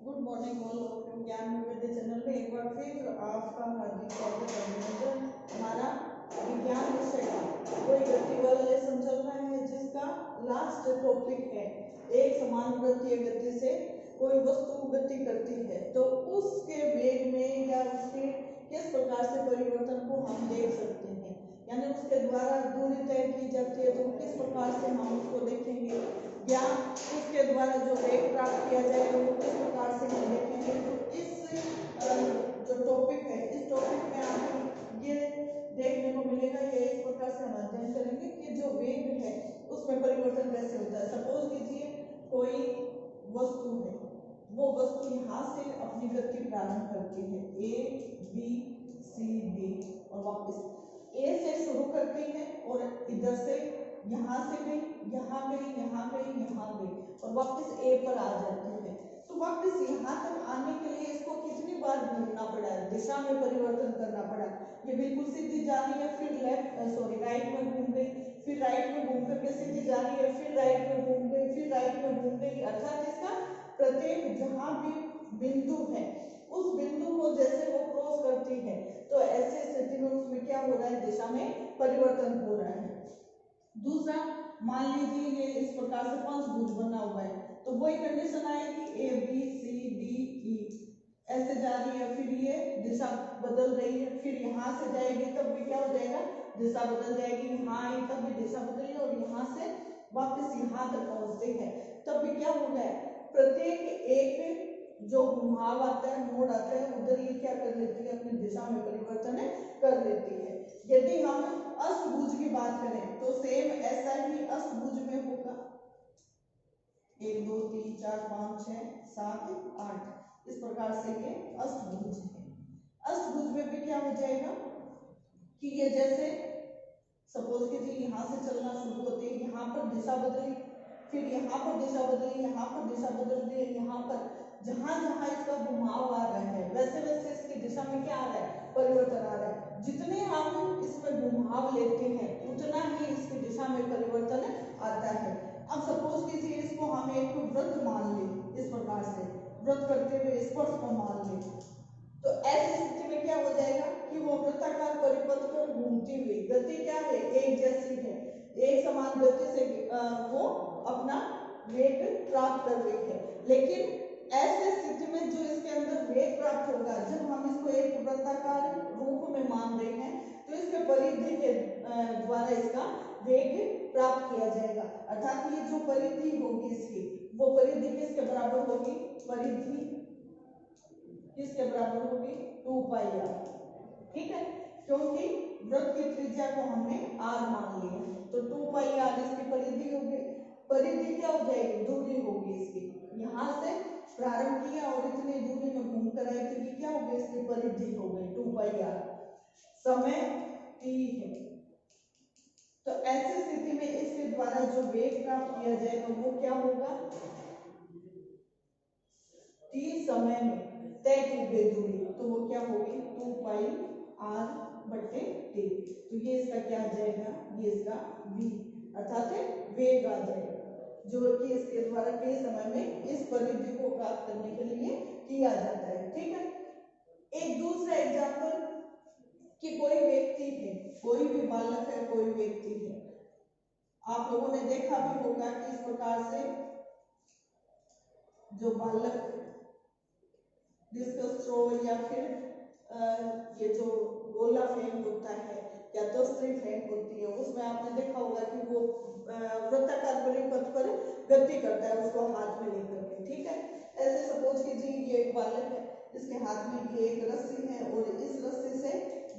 Good morning all of you. ज्ञान विविध channel में एक बार फिर आपका हार्दिक स्वागत है। अभिनंदन। हमारा विज्ञान विषय का कोई गति वाला लेसन चल रहा है जिसका लास्ट टॉपिक है एक समान वृत्तीय गति से कोई वस्तु गति करती है तो उसके वेग में या उसके किस प्रकार से परिवर्तन को हम देख सकते हैं, यानी उसके द्वारा दूरी तय की जाती है तो किस प्रकार से हम उसको देखेंगे, या उसके द्वारा जो वेग प्राप्त किया जाएगा वो किस प्रकार से हम देखेंगे। तो इस जो टॉपिक है इस टॉपिक में आपको ये देखने को मिलेगा, ये इस प्रकार से हम अध्ययन करेंगे कि जो वेग है उसमें परिवर्तन कैसे होता है। सपोज कीजिए कोई वस्तु है, वो वस्तु यहाँ से अपनी गति प्रारंभ करती है A B C D और वापस A से शुरू करती है और इधर से यहाँ से गई, यहाँ गई, यहाँ गई, यहाँ गई और वापस A पर आ जाती है। तो वापस यहाँ तक आने के लिए इसको कितनी बार घूमना पड़ा है, दिशा में परिवर्तन करना पड़ा। ये बिल्कुल सीधी जा रही है, फिर राइट में घूम गई, फिर राइट में घूम करके सीधी जा रही है, फिर राइट में घूम गई, फिर राइट में घूम गई। अर्थात इसका प्रत्येक जहाँ भी बिंदु है उस बिंदु को जैसे वो क्रॉस करती है तो ऐसे स्थिति में उसमें क्या हो रहा है, दिशा में परिवर्तन हो रहा है। दूसरा, मान लीजिए ये इस प्रकार से पंचभुज बना हुआ है तो वही कंडीशन आएगी A B C D E ऐसे जा रही है, फिर ये दिशा बदल रही है, फिर यहाँ से जाएगी तब भी क्या हो जाएगा, दिशा बदल जाएगी, यहाँ आई तब भी दिशा बदली और यहाँ से वापस यहाँ तक पहुंचते हैं तब भी क्या हो गया, प्रत्येक एक जो घुमाव आता है, मोड़ आता है, उधर ये क्या कर लेती है, अपनी दिशा में परिवर्तन कर लेती है। यदि हम अष्टभुज की बात करें तो सेम ऐसा ही अष्टभुज में होगा, 1 2 3 4 5 6 7 8 इस प्रकार से ये अष्टभुज है। अष्टभुज में भी क्या हो जाएगा कि ये जैसे सपोज कीजिए यहाँ से चलना शुरू होती है, यहाँ पर दिशा बदली, फिर यहाँ पर दिशा बदली, यहाँ पर दिशा बदल रही है, यहाँ पर जहां जहां इसका घुमाव आ रहा है वैसे वैसे इसकी दिशा में क्या आ रहा है, परिवर्तन आ रहा है। जितने हम इसमें घुमाव लेते हैं उतना ही इसकी दिशा में परिवर्तन आता है। अब सपोज कीजिए इसको हम एक वृत्त मान लें, इस प्रकार से वृत्त करते हुए स्पर्श को मान लें तो ऐसी स्थिति में क्या हो जाएगा कि वो वृत्ताकार परिपथ पर घूमती हुई गति क्या है, एक जैसी है, एक समान गति से वो अपना वेग प्राप्त कर रही है। लेकिन ऐसे स्थिति में जो इसके अंदर वेग प्राप्त होगा, जब हम इसको एक वृत्ताकार रूप में मान रहे हैं तो इसके परिधि के द्वारा इसका वेग प्राप्त किया जाएगा। अर्थात ये जो परिधि होगी इसकी, वो परिधि किसके बराबर होगी, परिधि किसके बराबर होगी, 2 पाई r। ठीक है, क्योंकि वृत्त की त्रिज्या को हमने r मान लिया तो 2 पाई r इसकी परिधि होगी। परिधि क्या हो जाएगी, दूरी होगी इसकी, यहाँ से प्रारंभ किया और इतनी दूरी में घूम कर आई तो ये क्या हो गई, इसकी परिधि हो गई 2 पाई r। समय t है तो ऐसी स्थिति में इसके द्वारा जो वेग प्राप्त किया जाएगा वो क्या होगा, t समय में तय की गई दूरी तो वो क्या होगी 2 पाई r बटे t। तो ये इसका क्या आ जाएगा, ये इसका v अर्थात वेग आ जाएगा जो कि इसके द्वारा के समय में इस परिधि को प्राप्त करने के लिए किया जाता है। ठीक है, एक दूसरा एग्जांपल कि कोई व्यक्ति है, कोई भी बालक है, कोई व्यक्ति है, आप लोगों ने देखा भी होगा कि इस प्रकार से जो बालक डिस्कस थ्रो या फिर ये जो गोला फेंक होता है या तोस्त्री फेंक होती है उसमें आपने देखा होगा कि वो वृत्ताकार परिपथ पर गति करता है उसको हाथ में लेकर के। ठीक है, ऐसे सपोज कीजिए ये एक बालक है, इसके हाथ में ये एक रस्सी है और इस रस्सी से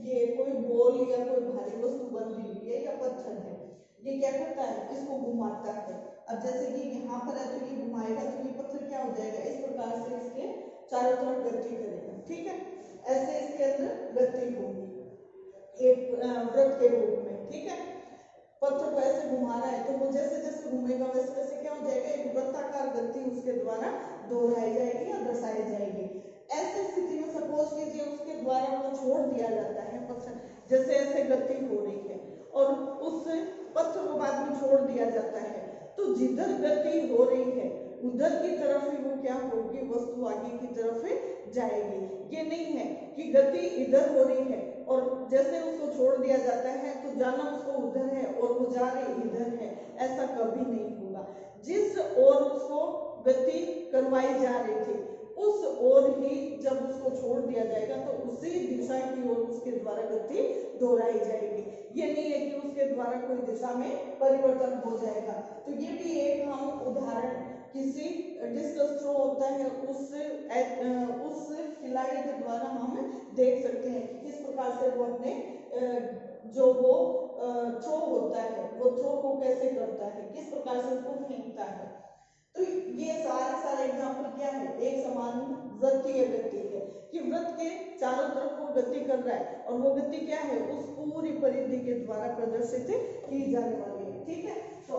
ये कोई बॉल या कोई भारी वस्तु बंधी हुई है या पत्थर है, ये क्या करता है, इसको घुमाता है। अब जैसे कि यहाँ पर है तो ये घुमाएगा तो ये पत्थर क्या हो जाएगा, इस प्रकार से इसके चारों तरफ गति करेगा। ठीक है, ऐसे इसके अंदर गति होगी एक वृत्त के रूप में। ठीक है, पत्थर को ऐसे घुमा रहा है तो वो जैसे जैसे घूमेगा वैसे वैसे क्या हो जाएगा, एक वृत्ताकार गति उसके द्वारा दोहराई जाएगी या दर्शाई जाएगी। ऐसे स्थिति में सपोज कीजिए उसके द्वारा वो छोड़ दिया जाता है पत्थर, जैसे ऐसे गति हो रही है और उस पत्थर को बाद में छोड़ दिया जाता है तो जिधर गति हो रही है उधर की तरफ ही वो क्या होगी, वस्तु वस्तु आगे की तरफ जाएगी। ये नहीं है कि गति इधर हो रही है और जैसे उसको छोड़ दिया जाता है तो जाना उसको उधर है और वो जा रही इधर है, ऐसा कभी नहीं होगा। जिस ओर उसको गति करवाई जा रही थी उस ओर ही जब उसको छोड़ दिया जाएगा तो उसी दिशा की ओर उसके द्वारा गति दोहराई जाएगी। ये नहीं है कि उसके द्वारा कोई दिशा में परिवर्तन हो जाएगा। तो ये भी एक हम उदाहरण किसी डिस्कस थ्रो होता है उस खिलाड़ी के द्वारा हम देख सकते हैं कि किस प्रकार से वो अपने जो वो थ्रो होता है वो थ्रो को कैसे करता है, किस प्रकार से उसको फेंकता है। तो ये सारे एग्जाम्पल क्या है, एक समान वृत्तीय गति है कि वृत्त के चारों तरफ वो गति कर रहा है और वो गति क्या है उस पूरी परिधि के द्वारा प्रदर्शित की जाने वाली है। ठीक है, तो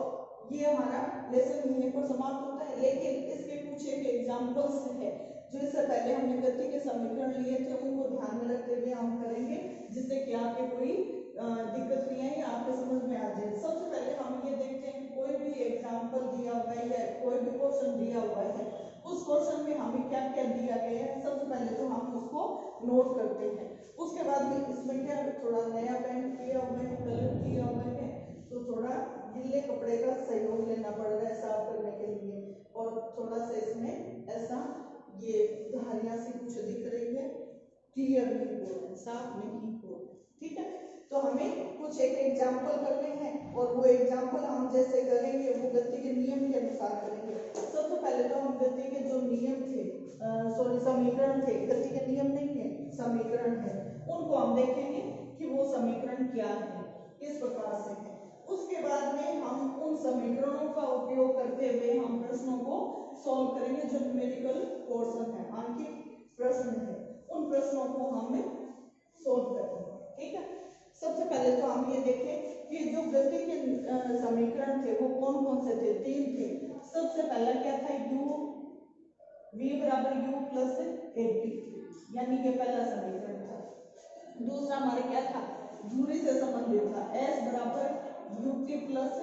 ये हमारा लेसन यहीं पर समाप्त होता है। लेकिन इसके कुछ एक एग्जाम्पल्स है जो इससे पहले हमने गति के समीकरण लिए थे उनको ध्यान में रखते हुए हम करेंगे, जिससे कि आपके कोई दिक्कत नहीं है या आपके समझ में आ जाए। सबसे पहले हम ये देखते हैं कि कोई भी एग्जाम्पल दिया हुआ है या कोई भी क्वेश्चन दिया हुआ है उस क्वेश्चन में हमें क्या क्या दिया गया है, सबसे पहले तो हम उसको नोट करते हैं। उसके बाद में इसमें क्या थोड़ा नया पेंट किया हुआ है, कलर किया हुआ है, तो थोड़ा गिल्ले कपड़े का सहयोग लेना पड़ रहा है साफ करने के लिए, और थोड़ा सा इसमें ऐसा ये धारियां सी कुछ दिख रही है, क्लियर नहीं हो रहा है, साफ नहीं हो रहा। ठीक है, तो हमें कुछ एक एग्जाम्पल करने हैं और वो एग्जाम्पल हम जैसे करेंगे वो गति के नियम के अनुसार करेंगे। सबसे पहले तो हम गति के जो नियम थे समीकरण थे, गति के नियम नहीं है समीकरण है, उनको हम देखेंगे कि वो समीकरण क्या है, किस प्रकार से है। उसके बाद में हम उन समीकरणों का उपयोग करते हुए हम प्रश्नों को सॉल्व करेंगे। जो न्यूमेरिकल पोर्शन है, आंकिक प्रश्न है, उन प्रश्नों को हम सॉल्व करेंगे। ठीक है, सबसे पहले तो हम ये देखें कि जो गति के समीकरण थे वो कौन कौन से थे, तीन थे। सबसे पहला क्या था, u v बराबर u प्लस 80, यानी ये पहला समीकरण था। दूसरा हमारे क्या था, दूरी से संबंधित था, s बराबर ut प्लस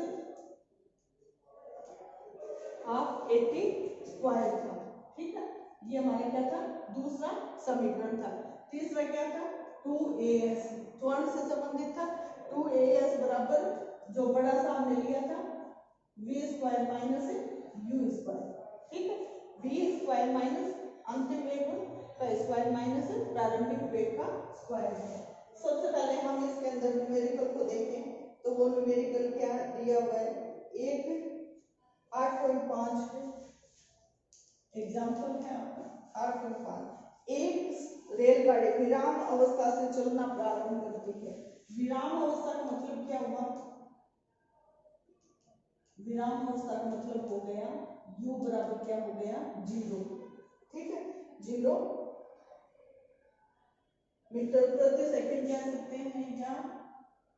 हाफ 80 स्क्वायर था। ठीक है, ये हमारे क्या था, दूसरा समीकरण था। तीसरा क्या था, 2as त्वरण से संबंधित था। 2as बराबर जो बड़ा सा हमने लिया था v square minus u square. ठीक है, v स्क्वायर माइनस अंतिम वेग का स्क्वायर माइनस प्रारंभिक वेग का स्क्वायर है। सबसे पहले हम इसके अंदर न्यूमेरिकल को देखें तो वो न्यूमेरिकल क्या दिया हुआ है, एक 8.5 एग्जाम्पल है आपका 8.5। एक रेलगाड़ी विराम अवस्था से चलना प्रारंभ करती है। विराम अवस्था का मतलब क्या हुआ, विराम अवस्था का मतलब हो गया u बराबर क्या हो गया 0। ठीक है, 0 मीटर प्रति सेकंड कह सकते हैं या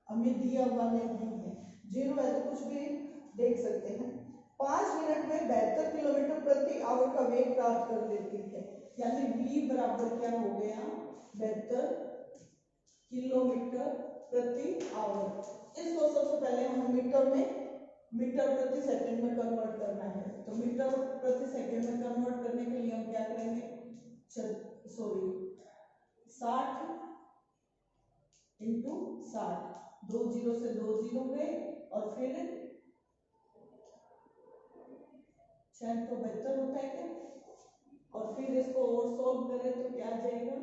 हमें दिया हुआ नहीं है, 0 है तो कुछ भी देख सकते हैं। 5 मिनट में 72 किलोमीटर प्रति आवर का वेग प्राप्त कर लेती है, यानी v बराबर क्या हो गया 72 किलोमीटर प्रति आवर। इसको सबसे पहले हम मीटर प्रति सेकंड में कन्वर्ट करना है। तो मीटर प्रति सेकंड में कन्वर्ट करने के लिए हम क्या करेंगे, 60 इंटू 60, 2 जीरो से 2 जीरो गए और फिर 672 होता है क्या, और फिर इसको और सॉल्व करें तो क्या आ जाएगा,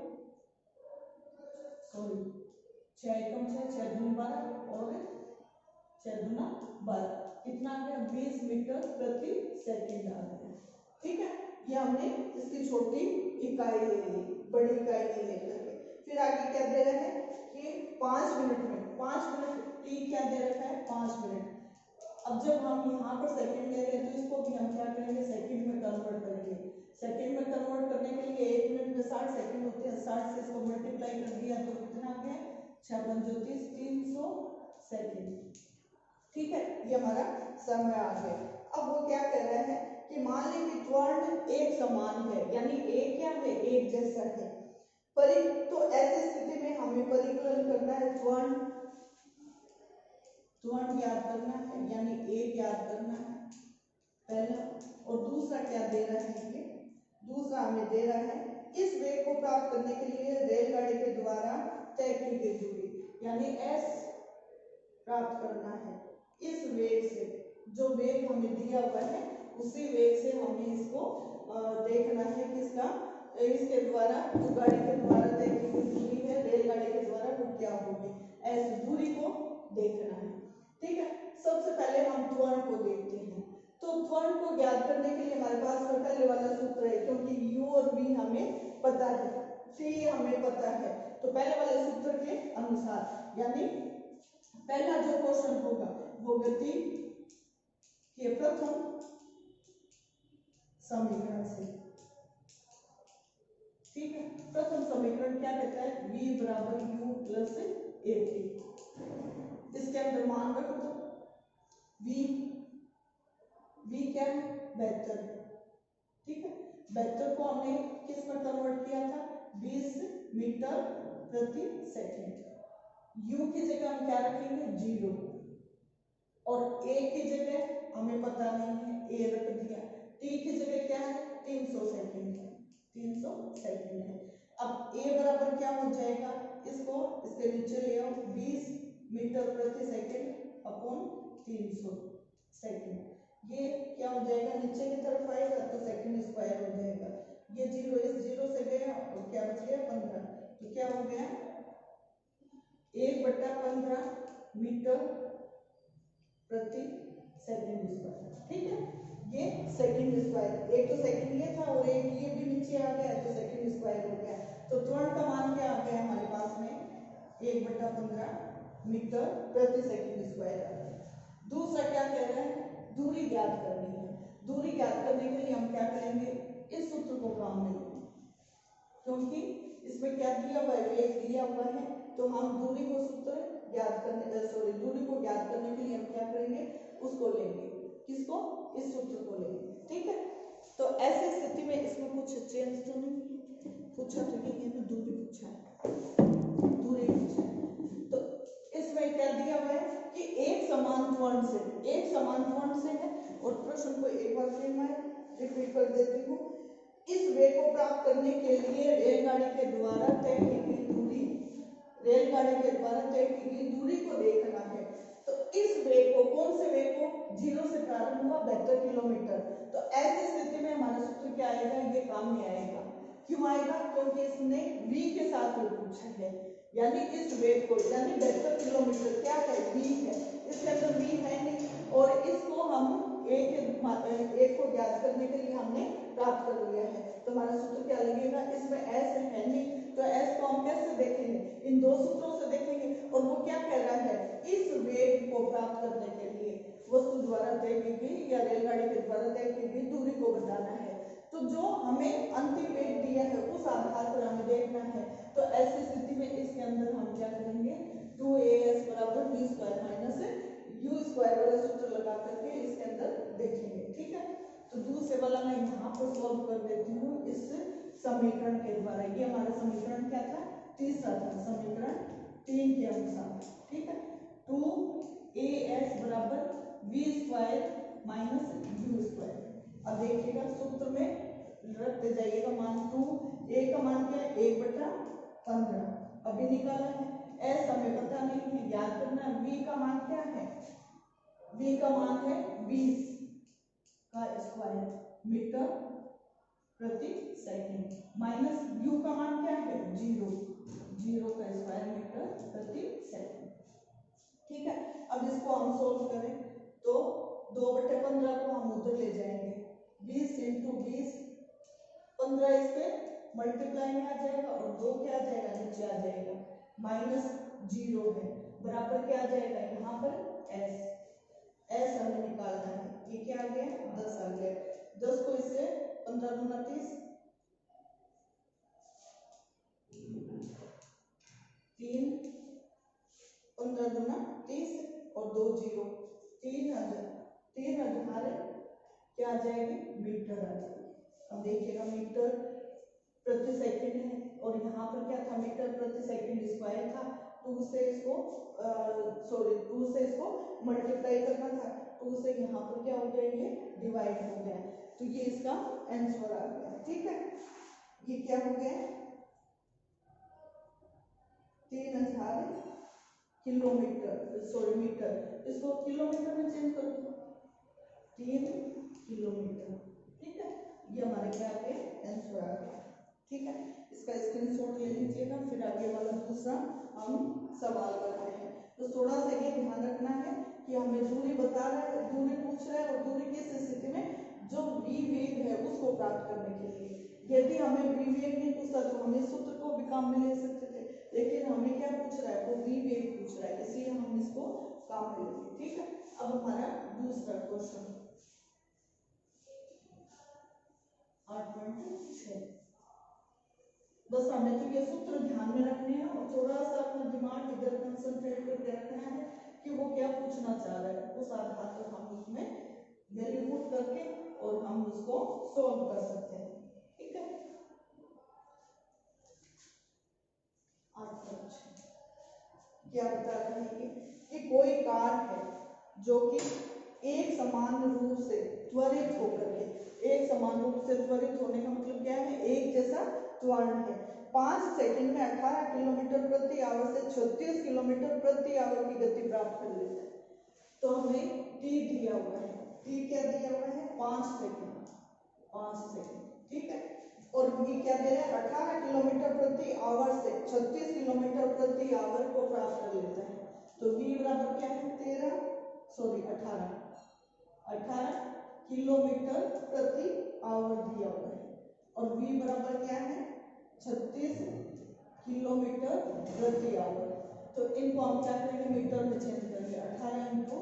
6 एकम 6 दूनी 12 और 6 दूना 12, कितना आ गया 20 मीटर प्रति सेकंड आ गया। ठीक है, ये हमने इसकी छोटी इकाई ले ली, बड़ी इकाई नहीं लेकर के। फिर आगे क्या दे रहा है कि 5 मिनट में, 5 मिनट t क्या दे रखा है 5 मिनट। अब जब हम यहाँ पर सेकंड ले रहे हैं तो इसको भी हम क्या करेंगे सेकंड में कन्वर्ट करेंगे। सेकंड में कन्वर्ट करने के लिए 1 मिनट में 60 सेकंड होते हैं, 60 से इसको मल्टीप्लाई कर दिया तो कितना आ गया 6 पंजो 30, 300 सेकंड। ठीक है, ये हमारा समय आ गया। अब वो क्या कह रहा है कि मान ली कि त्वरण एक समान है, यानी एक क्या है एक जैसा है। तो ऐसी स्थिति में हमें परिकलन करना है, त्वरण याद करना है, यानी एक याद करना है पहला। और दूसरा क्या दे रहा है, ये दूसरा हमें दे रहा है इस वेग को प्राप्त करने के लिए रेलगाड़ी के द्वारा तय की गई दूरी यानी s प्राप्त करना है। इस वेग से जो वेग हमें दिया हुआ है उसी वेग से हमें इसको देखना है कि इसके द्वारा जो गाड़ी के द्वारा तय की गई दूरी है रेलगाड़ी के द्वारा वो क्या होगी, ऐसी दूरी को देखना है। ठीक है, सबसे पहले हम त्वरण को देखते हैं। तो त्वरण को ज्ञात करने के लिए हमारे पास पहले वाला सूत्र है, क्योंकि u और v हमें पता है, c हमें पता है, तो पहले वाले सूत्र के अनुसार यानी पहला जो क्वेश्चन होगा वो गति के प्रथम समीकरण से। ठीक है, प्रथम समीकरण क्या कहता है, v बराबर u प्लस at। इसके अंदर मान रखो तो v क्या है, वेक्टर है। ठीक है, वेक्टर को हमने किस में कन्वर्ट किया था, 20 मीटर प्रति सेकंड। u की जगह हम क्या रखेंगे, 0, और a की जगह हमें पता नहीं है, a रख दिया। t की जगह क्या है, 300 सेकंड है, 300 सेकंड है। अब a बराबर क्या हो जाएगा, इसको इसके नीचे ले आओ, 20 मीटर प्रति सेकंड अपॉन 300 सेकंड। ये क्या हो जाएगा, नीचे की तरफ आएगा तो सेकंड स्क्वायर हो जाएगा। ये 0 इस 0 से गया और क्या बच गया, 15। तो क्या हो गया, 1/15 मीटर प्रति सेकंड स्क्वायर। ठीक है, ये सेकंड स्क्वायर, एक तो सेकंड ये था और एक ये भी नीचे आ गया तो सेकंड स्क्वायर हो गया। तो त्वरण का मान क्या आ गया हमारे पास में, 1/15 मीटर प्रति सेकंड स्क्वायर आ गया। दूसरा क्या कह रहे हैं, दूरी ज्ञात करनी है। दूरी ज्ञात करने के लिए हम क्या करेंगे, इस सूत्र को काम में लेंगे, क्योंकि इसमें क्या दिया हुआ है, वेग दिया हुआ है, तो हम दूरी को सूत्र ज्ञात करने दूरी को ज्ञात करने के लिए हम क्या करेंगे, उसको लेंगे, किसको, इस सूत्र को लेंगे। ठीक है, तो ऐसी स्थिति में इसमें कुछ चेंज तो नहीं है, पूछा तो ये है ना, दूरी पूछा है, दूरी पूछा है। तो इसमें क्या दिया हुआ है कि एक समान त्वरण से है, और प्रश्न को एक बार फिर मैं रिपीट कर देती हूँ। इस वेग को प्राप्त करने के लिए रेलगाड़ी के द्वारा तय की गई दूरी को देखना है। तो इस वेग को, कौन से वेग को, 0 से प्रारंभ हुआ 72 किलोमीटर। तो ऐसी स्थिति में हमारा सूत्र क्या आएगा, ये काम में आएगा। क्यों आएगा, क्योंकि इसने v के साथ में पूछा है, यानी इस वेग को, यानी 72 किलोमीटर क्या है, v है, इसके अंदर v है नहीं, और इसको हम एक को ज्ञात करने के लिए हमने प्राप्त कर लिया है। तो हमारा सूत्र क्या लगेगा, इसमें s है नहीं, तो s को हम कैसे देखेंगे, इन दो सूत्रों से देखेंगे। और वो क्या कह रहा है, इस वेग को प्राप्त करने के लिए वस्तु द्वारा तय की गई या रेलगाड़ी के द्वारा तय की गई दूरी को बताना है। तो जो हमें अंतिम वेग दिया है उस आधार पर हमें देखना है। तो ऐसी स्थिति में इसके अंदर हम क्या करेंगे, 2as बराबर v square minus u square वाला सूत्र लगा करके इसके अंदर देखेंगे। ठीक है, तो दूसरे वाला मैं यहाँ पर सॉल्व कर देती हूँ इस समीकरण के द्वारा। ये हमारा समीकरण क्या था, तीसरा था, समीकरण 3 के अनुसार। ठीक है, 2as बराबर v square minus u square. अब देखिएगा सूत्र में रखते जाइएगा मान 2, a का मान क्या है, 1/15 अभी निकाला है, s हमें पता नहीं है, याद करना। v का मान क्या है, v का मान है 20 का स्क्वायर मीटर प्रति सेकंड, माइनस u का मान क्या है, 0 का स्क्वायर मीटर प्रति सेकंड। ठीक है, अब इसको हम सोल्व करें तो 2/15 को हम उधर ले जाएंगे, 20 × 20, 15 इस पे मल्टीप्लाई में आ जाएगा और 2 क्या आ जाएगा, नीचे आ जाएगा, माइनस 0 है, बराबर क्या आ जाएगा, यहाँ पर s हमें निकालना है। ये क्या आ गया, 10 आ गया। 10 को इससे 15 × 30, 3, 15 × 30 और 2 0, 3000 क्या आ जाएगी, मीटर आ जाएगी। अब देखिएगा मीटर प्रति सेकंड है, और यहाँ पर क्या था, मीटर प्रति सेकंड स्क्वायर था, 2 से इसको मल्टीप्लाई करना था, 2 से यहाँ पर क्या हो गया, ये डिवाइड हो गया, तो ये इसका आंसर आ गया। ठीक है, ये क्या हो गया 3000 किलोमीटर, सॉरी मीटर, इसको किलोमीटर में चेंज कर दो 3 किलोमीटर। ठीक है, ये हमारे क्या आ गया आंसर आ गया। ठीक है, इसका स्क्रीनशॉट ले लीजिएगा, फिर आगे वाला दूसरा हम सवाल करते हैं। तो थोड़ा सा ये ध्यान रखना है कि हमें दूरी बता रहा है, दूरी पूछ रहा है, और दूरी किस स्थिति में, जो विवेग है उसको प्राप्त करने के लिए। यदि हमें विवेग नहीं पूछता तो हम इस सूत्र को भी काम में ले सकते थे, लेकिन हमें क्या पूछ रहा है, वो विवेग पूछ रहा है, इसलिए हम इसको काम में लेंगे। ठीक है, अब हमारा दूसरा क्वेश्चन 8.6। बस हमें तो ये सूत्र ध्यान में रखने हैं और थोड़ा सा अपना दिमाग इधर कंसंट्रेट करके रखना है कि वो क्या पूछना चाह रहा है, उस आधार पर हम उसमें वैल्यू पुट करके और हम उसको सॉल्व कर सकते हैं। ठीक है, 8.6 क्या बता रहे हैं कि कोई कार है जो कि एक समान रूप से त्वरित होकर के, एक समान रूप से त्वरित होने का मतलब क्या है, एक जैसा त्वरण है, 5 सेकंड में 18 किलोमीटर प्रति आवर से 36 किलोमीटर प्रति आवर की गति प्राप्त कर लेता है। तो हमें टी दिया हुआ है, टी क्या दिया हुआ है 5 सेकंड, 5 सेकंड। ठीक है, और ये क्या दे रहा है 18 किलोमीटर प्रति आवर से 36 किलोमीटर प्रति आवर को प्राप्त कर लेता है। तो v बराबर क्या है 18 किलोमीटर प्रति आवर दिया हुआ है, और v बराबर क्या है 36 किलोमीटर प्रति आवर। तो इनको हम क्या करेंगे, मीटर में चेंज करेंगे, 18 इंटू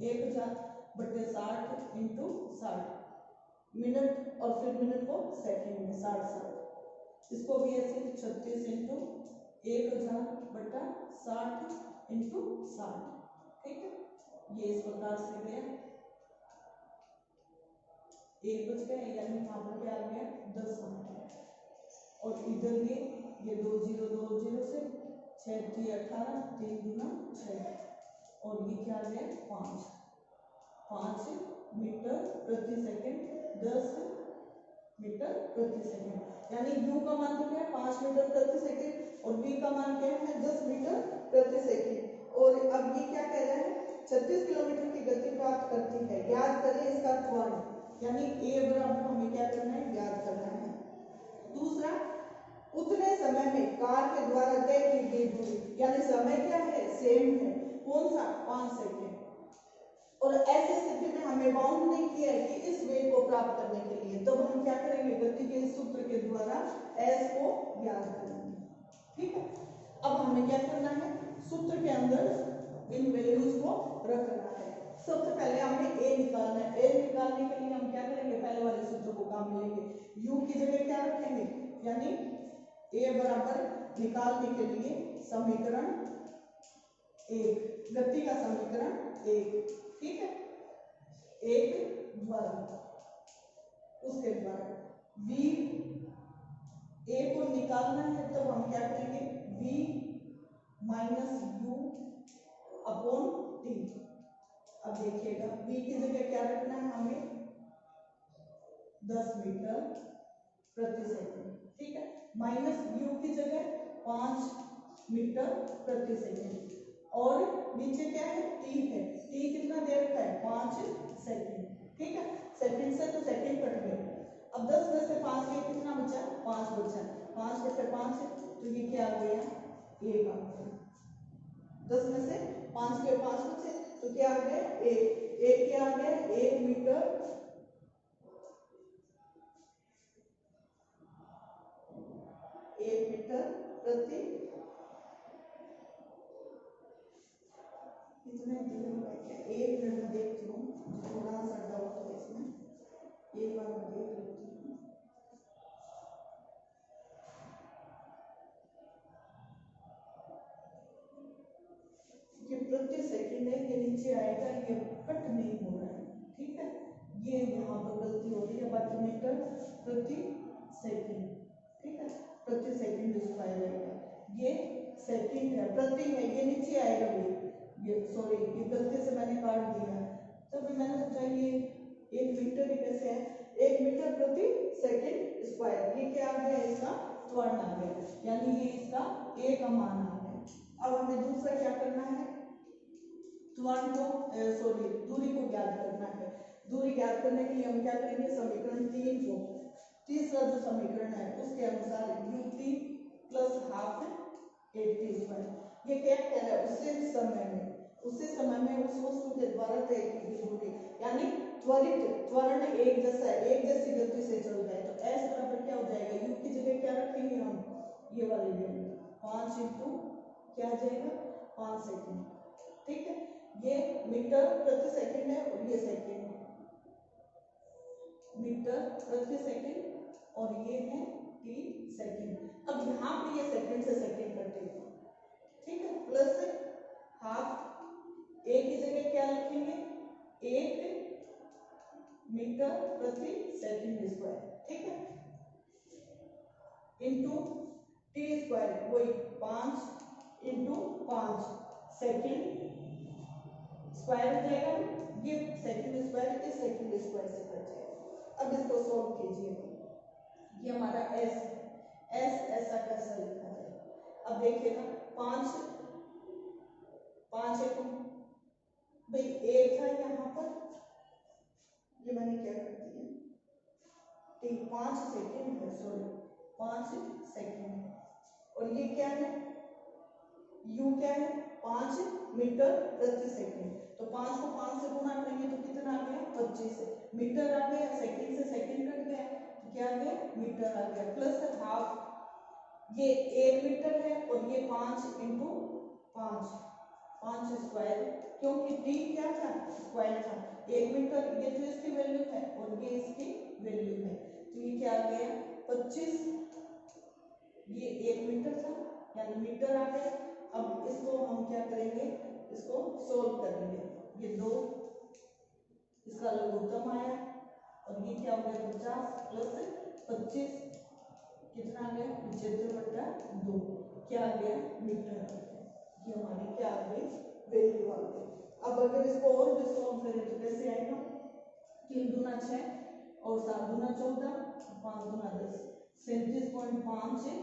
1000/60 इंटू 60 मिनट, और फिर मिनट को सेकंड में 60। इसको भी ऐसे 36 इंटू 1000/60 इंटू 60। ठीक है, ये इस प्रकार से गया, 1 बज गया, यानी यहाँ पर क्या आ गया 10 मिनट, और इधर ये 2 0 2 0 से 6 3 18 3 दूना 6, और ये क्या आ गया 5 मीटर प्रति सेकंड, 10 मीटर प्रति सेकंड। यानी u का मान तो क्या है 5 मीटर प्रति सेकंड, और v का मान क्या है 10 मीटर प्रति सेकंड। और अब ये क्या कह रहा है 36 किलोमीटर की गति प्राप्त करती है, याद करें इसका त्वरण, यानी a बराबर हमें क्या करना है, याद करना है। दूसरा, उतने समय में कार के द्वारा तय की गई दूरी, यानी समय क्या है सेम है, कौन सा 5 सेकंड। और ऐसी स्थिति में हमें बाउंड नहीं किया है कि इस वेग को प्राप्त करने के लिए, तब तो हम क्या करेंगे, गति के सूत्र के द्वारा s को याद करेंगे। ठीक है, अब हमें क्या करना है, सूत्र के अंदर इन वैल्यूज को रखना है। सबसे पहले हमें a निकालना है, a निकालने के लिए हम क्या करेंगे, पहले वाले सूत्र को काम में लेंगे, u की जगह क्या रखेंगे, यानी a बराबर निकालने के लिए समीकरण 1, गति का समीकरण 1। ठीक है, 1 द्वारा, उसके द्वारा v a को निकालना है, तो हम क्या करेंगे v minus u upon t। अब देखिएगा v की जगह क्या रखना है हमें 10 मीटर प्रति सेकंड। ठीक है, माइनस u की जगह 5 मीटर प्रति सेकंड, और नीचे क्या है t है, t कितना दे रखा है 5 सेकंड। ठीक है, सेकंड से तो सेकंड कट गए, अब 10 में से 5 गए, कितना बचा 5 बचा, 5/5, तो ये क्या आ गया 1 आ गया। 10 में से 5 के 5 बचे, तो क्या आ गया 1 क्या आ गया 1 मीटर प्रति, कितने दिए हुए क्या, 1 मिनट में देखती हूँ, थोड़ा सा डाउट है इसमें, एक बार मैं देख लेती हूँ। ये प्रति सेकंड है, ये नीचे आएगा, ये कट नहीं हो रहा है। ठीक है, ये यहाँ पर गलती हो रही है, बाकी मीटर प्रति सेकंड। ठीक है, प्रति सेकंड इसको आएगा, ये सेकंड है, प्रति है, ये नीचे आएगा भी, ये सॉरी ये गलती से मैंने काट दिया, तब मैंने सोचा ये 1 मीटर ही कैसे है, 1 मीटर प्रति सेकंड स्क्वायर। ये क्या आ गया, इसका त्वरण आ गया, यानी ये इसका ए का मान आ गया। अब हमें दूसरा क्या करना है, त्वरण को दूरी को ज्ञात करना है। दूरी ज्ञात करने के लिए हम क्या करेंगे, समीकरण 3 को, तीसरा जो समीकरण है उसके अनुसार ut प्लस हाफ 8t²। ये क्या कह रहा है, उसी समय में उस वस्तु के द्वारा तय की गई दूरी, यानी त्वरण एक जैसी गति से चल रहा है, तो s बराबर क्या हो जाएगा, u की जगह क्या रखेंगे हम, ये वाली वैल्यू 5 इंटू क्या आ जाएगा 5 सेकंड। ठीक है, ये मीटर प्रति सेकंड है और ये सेकंड है, मीटर प्रति सेकंड और ये है टी सेकंड। अब यहाँ पे ये सेकंड से सेकंड कटेगा, ठीक है, प्लस हाफ ए की जगह क्या लिखेंगे, 1 मीटर प्रति सेकंड स्क्वायर, ठीक है, इंटू टी स्क्वायर, वही 5 इंटू 5 सेकंड स्क्वायर हो जाएगा, ये सेकंड स्क्वायर इस सेकंड स्क्वायर से कट जाएगा। अब इसको सॉल्व कीजिए, ये हमारा s ऐसा कैसा लिखा जाए। अब देखिएगा 5 एक भाई 1 था यहाँ पर, ये मैंने क्या कर दिया, ठीक 5 सेकंड है, सॉरी 5 सेकंड है, और ये क्या है, u क्या है 5 मीटर प्रति सेकंड, तो 5 को 5 से गुणा करेंगे तो कितना आ गया 25 मीटर आ गया, सेकंड से सेकंड कट गया तो क्या आ गया मीटर आ गया, प्लस हाफ ये 1 मीटर है और ये 5 इंटू 5 स्क्वायर, क्योंकि टी क्या था स्क्वायर था, 1 मीटर ये तो इसकी वैल्यू है और ये इसकी वैल्यू है, तो ये क्या आ गया 25, ये 1 मीटर था यानी मीटर आ गया। अब इसको हम क्या करेंगे, इसको सोल्व करेंगे, ये 2 इसका लघुत्तम आया और ये क्या हो गया 50 प्लस 25 कितना आ गया 75/2, क्या आ गया मीटर आ गया, ये हमारी क्या आ गई वैल्यू आ गई। अब अगर इसको और भी सॉल्व करें तो कैसे आएगा, 3 दूना 6 और 7 दूना 14, 5 दूना 10, 37.5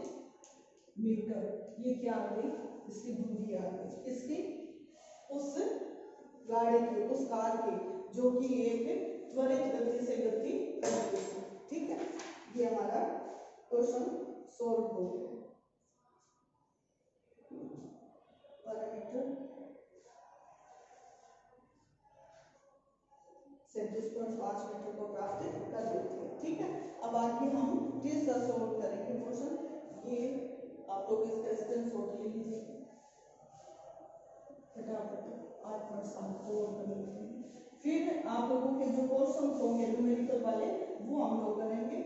मीटर, ये क्या आ गई इसकी दूरी आ गई, इसकी उस गाड़ी की, उस कार की जो कि एक त्वरित गति से गति कर रही है। ठीक है, ये हमारा क्वेश्चन सॉल्व हो गया। पैरामीटर 37.5 मीटर को प्राप्त कर लेते हैं। ठीक है, अब आगे हम तीसरा सॉल्व करेंगे क्वेश्चन, ये आप लोग इसका स्क्रीनशॉट ले लीजिए फटाफट, 8.7 को कर लेते हैं। फिर आप लोगों के जो क्वेश्चन होंगे न्यूमेरिकल वाले वो हम लोग करेंगे,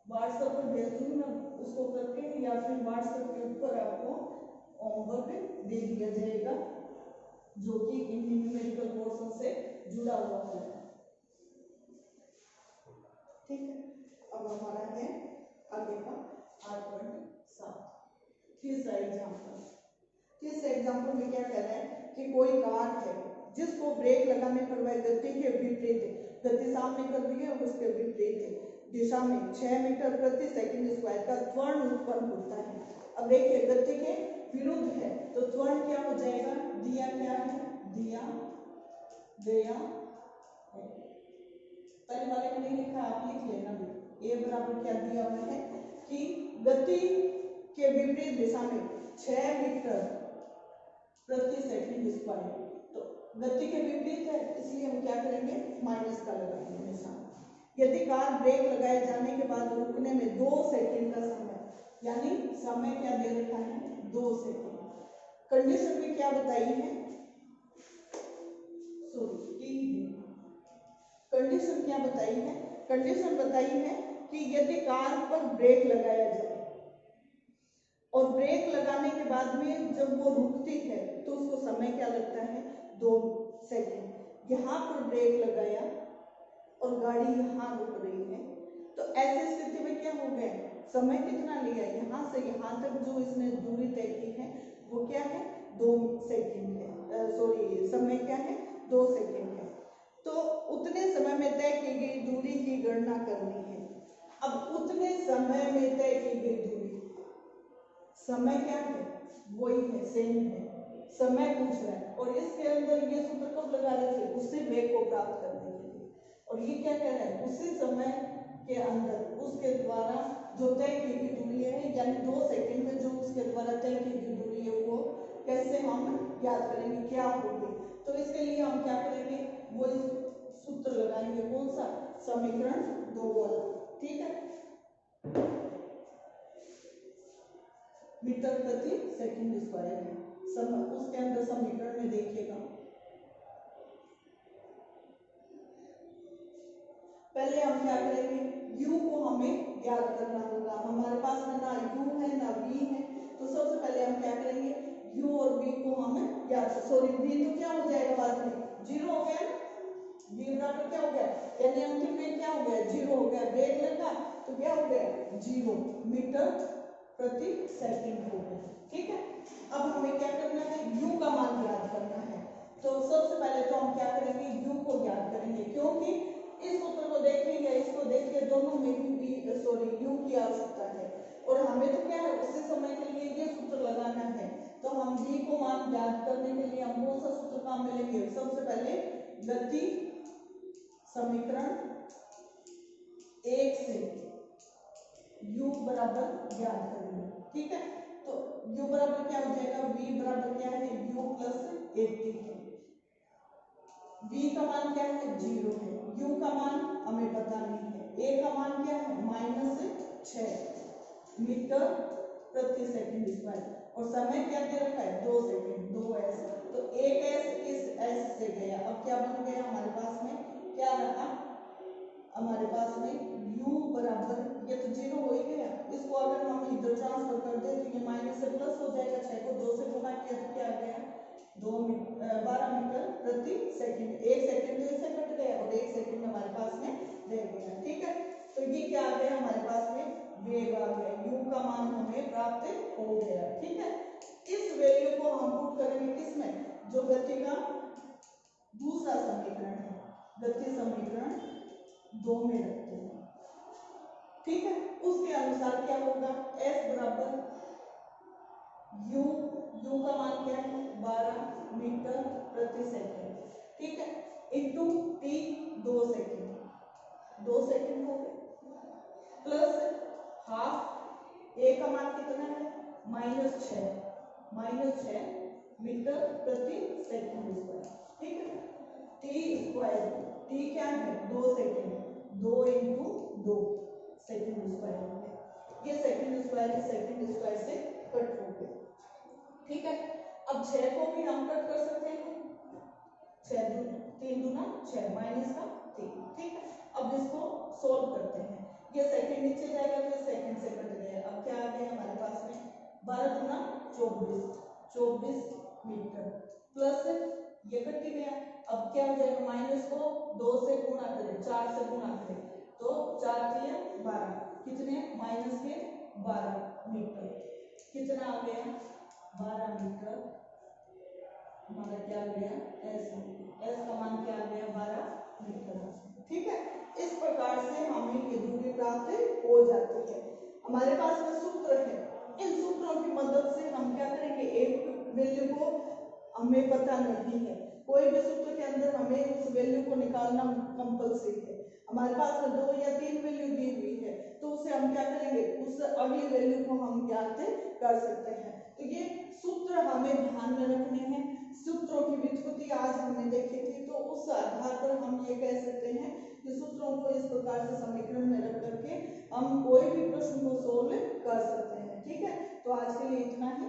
व्हाट्सएप पर भेज दूंगी मैं उसको करके, या फिर व्हाट्सएप के ऊपर आपको होमवर्क दे दिया जाएगा जो कि इन न्यूमेरिकल क्वेश्चन से जुड़ा हुआ है। ठीक है, अब हमारा है आगे का 8.7 तीसरा एग्जाम्पल। तीसरे एग्जाम्पल में क्या कह रहा है कि कोई कार है जिसको ब्रेक लगाने पर वह गति के विपरीत, गति सामने कर दी है और उसके विपरीत दिशा में 6 मीटर प्रति सेकंड स्क्वायर का त्वरण उत्पन्न होता है। अब देखिए गति के विरुद्ध है तो त्वरण क्या हो जाएगा, दिया क्या है, दिया गया है, पहले वाले में नहीं लिखा आप लिख लेना, ए बराबर क्या दिया हुआ है कि गति के विपरीत दिशा में 6 मीटर प्रति सेकंड स्क्वायर, तो गति के विपरीत है इसलिए हम क्या करेंगे माइनस का लगाएंगे निशान। यदि कार ब्रेक लगाए जाने के बाद रुकने में 2 सेकंड का समय, यानी समय क्या दे रखा है 2 सेकंड, कंडीशन में क्या बताई है, कंडीशन क्या बताई है, कंडीशन बताई है कि यदि कार पर ब्रेक लगाया जाए और ब्रेक लगाने के बाद में जब वो रुकती है तो उसको समय क्या लगता है 2 सेकंड। यहाँ पर ब्रेक लगाया और गाड़ी यहाँ रुक रही है तो ऐसी स्थिति में क्या हो गया, समय कितना लिया, यहाँ से यहाँ तक जो इसने दूरी तय की है वो क्या है 2 सेकंड है, सॉरी समय क्या है 2 सेकंड है। तो उतने समय में तय की गई दूरी की गणना करनी है। अब उतने समय में तय की गई दूरी, समय क्या है, वही है, सेम है, समय पूछ रहा है और इसके अंदर ये सूत्र कब लगा रहे थे, उसी वेग को प्राप्त करने के लिए। और ये क्या कह रहा है, उसी समय के अंदर उसके द्वारा जो तय की गई दूरी है, यानी 2 सेकंड में जो उसके द्वारा तय की गई दूरी है, वो कैसे हम याद करेंगे, क्या होगी। तो इसके लिए हम क्या करेंगे, वो सूत्र लगाएंगे, कौन सा, समीकरण 2 वाला, ठीक है। मीटर प्रति सेकंड स्क्वायर है, उसके अंदर समीकरण में देखिएगा, पहले हम क्या करेंगे, u को हमें ज्ञात करना होगा। हमारे पास में ना u है ना v है, तो सबसे पहले हम क्या करेंगे, u और v को हमें ज्ञात, सॉरी v तो क्या हो जाएगा बाद में, 0 हो गया ना, v बराबर क्या हो गया, यानी अंतिम में क्या हो गया, 0 हो गया, वेग लगा तो क्या हो गया, 0 मीटर प्रति सेकंड हो गया, ठीक है। अब हमें क्या करना है, u का मान ज्ञात करना है। तो सबसे पहले तो हम क्या करेंगे, u को ज्ञात करेंगे, क्योंकि इस सूत्र को देखेंगे, इसको देखिए, दोनों में भी सॉरी u की आवश्यकता है और हमें तो क्या है, उसी समय के लिए ये सूत्र लगाना है। तो हम v को मान ज्ञात करने के लिए हम कौन सा सूत्र काम में लेंगे, सबसे पहले गति समीकरण 1 से u बराबर ज्ञात करेंगे, ठीक है। तो u बराबर क्या हो जाएगा, v बराबर क्या है, u प्लस 80 है, v का मान क्या है, 0 है, u का मान हमें पता नहीं है, a का मान क्या है, -6 मीटर प्रति सेकंड स्क्वायर और समय क्या दे रखा है, 2 सेकंड, 2s। तो 1s इस s से गया, अब क्या बन गया हमारे पास में, क्या रहा हमारे पास में u बराबर, ये तो 0 हो ही गया, इसको अगर हम इधर ट्रांसफर कर दे तो ये माइनस से प्लस हो जाएगा, 6 को 2 से गुणा किया तो क्या आ गया, 12 मीटर प्रति सेकंड, 1 सेकंड तो इससे कट गया और 1 सेकंड हमारे पास में रह गया, ठीक है। तो ये क्या आ गया हमारे पास में, वेग आ गया, u का मान हमें प्राप्त हो गया, ठीक है। इस वैल्यू को हम पुट करेंगे किसमें, जो गति का दूसरा समीकरण है, गति समीकरण 2 में रखते हैं, ठीक है। उसके अनुसार क्या होगा, s बराबर u का मान क्या है, 12 मीटर प्रति सेकंड, ठीक है, इंटू t 2 सेकंड, 2 सेकंड हो गए, प्लस हाफ a का मान कितना है, -6 मीटर प्रति सेकंड स्क्वायर, ठीक है। t स्क्वायर, t क्या है, 2 सेकंड, 2 इंटू 2 सेकंड स्क्वायर हो गया, ये सेकंड स्क्वायर से कट हो गया, ठीक है। अब 6 को भी हम कट कर सकते हैं, 3 दूना 6 माइनस का 3, ठीक है। अब इसको सोल्व करते हैं, ये सेकंड नीचे जाएगा तो सेकंड से कट गया, अब क्या आ गया हमारे पास में, 12 दूना 24 मीटर, प्लस ये कट गया, अब क्या हो जाएगा, माइनस को 2 से गुणा करें, 4 से गुणा करें तो 4 3 12, कितने माइनस के 12 मीटर, कितना आ गया, 12 मीटर हमारा क्या आ गया, s का मान क्या आ गया, 12 मीटर, ठीक है। इस प्रकार से हमें ये दूरी प्राप्त हो जाती है। हमारे पास में सूत्र है, इन सूत्रों की मदद से हम क्या करेंगे, एक वैल्यू को हमें पता नहीं है, कोई भी सूत्र के अंदर हमें उस वैल्यू को निकालना कंपल्सरी है। हमारे पास में 2 या 3 वैल्यू दी हुई है तो उसे हम क्या करेंगे, उस अगली वैल्यू को हम ज्ञात कर सकते हैं। तो ये सूत्र हमें ध्यान में रखने हैं, सूत्रों की व्युत्पत्ति आज हमने देखी थी, तो उस आधार पर हम ये कह सकते हैं कि सूत्रों को इस प्रकार से समीकरण में रख करके हम कोई भी प्रश्न को सोल्व कर सकते हैं, ठीक है। तो आज के लिए इतना ही।